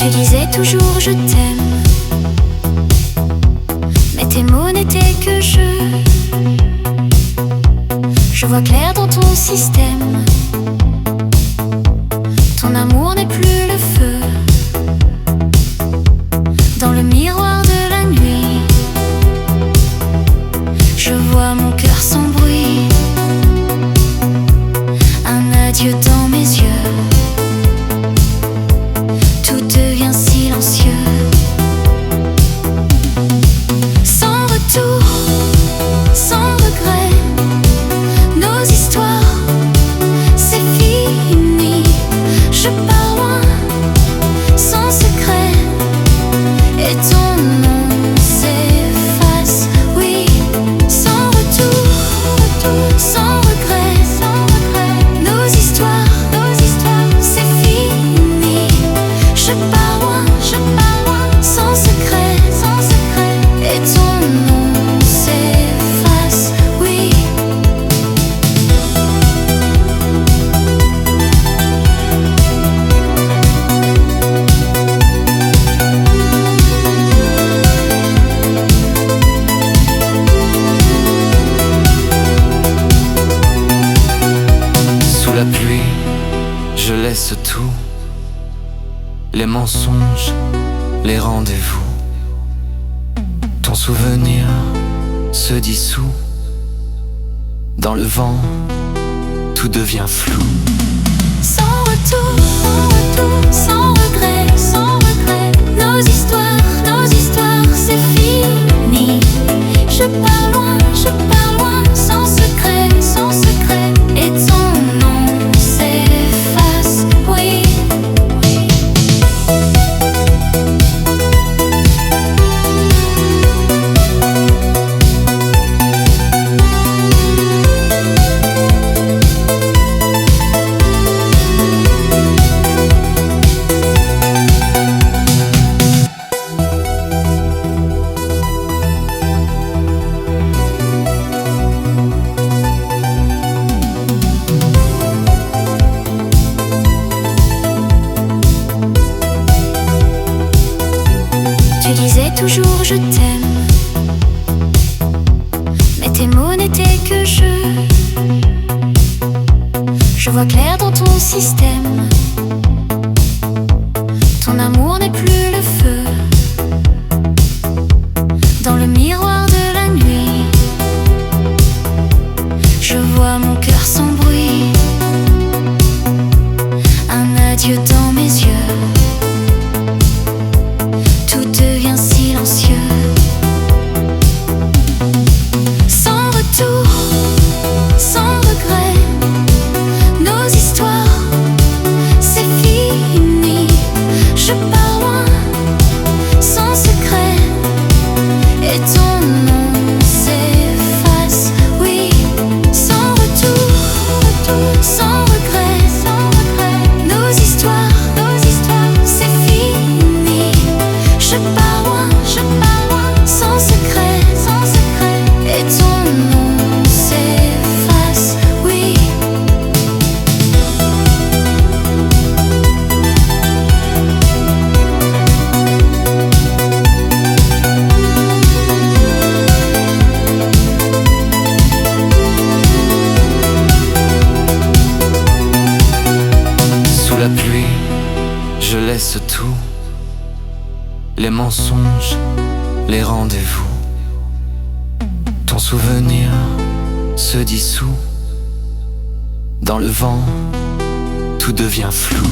Tu disais toujours je t'aime, mais tes mots n'étaient que jeux. Je vois clair dans ton système, ton amour n'est plus le feu. Dans le miroir de la nuit, je vois mon cœur sans bruit. Un adieu dans mes yeux, tout devient silencieux. Sans retour, sans regret, nos histoires, c'est fini. Je pars loin, sans secret, et ton nom s'efface. Oui, sans retour, sans regret, nos histoires, c'est fini. Je pars loin, sans secret, et ton nom s'efface. Oui. Sous la pluie, je laisse tout, les mensonges, les rendez-vous. Ton souvenir se dissout, dans le vent, tout devient flou. Sans retour, sans regret, nos histoires, c'est fini. Je pars loin, sans secret, et ton nom s'efface. Oui. Tu disais toujours je t'aime, mais tes mots n'étaient que jeux. Je vois clair dans ton système, ton amour n'est plus le feu. Dans le miroir de la nuit, je vois mon cœur sans bruit. Un adieu dans mes yeux, tout devient silencieux. Sans retour, sans regret, nos histoires, c'est fini. Je pars loin, sans secret, et ton nom s'efface. Oui, sans retour, sans regret, nos histoires, c'est fini. Je pars loin, sans secret, et ton nom s'efface. Oui. Sous la pluie, je laisse tout, les mensonges, les rendez-vous. Ton souvenir se dissout, dans le vent, tout devient flou.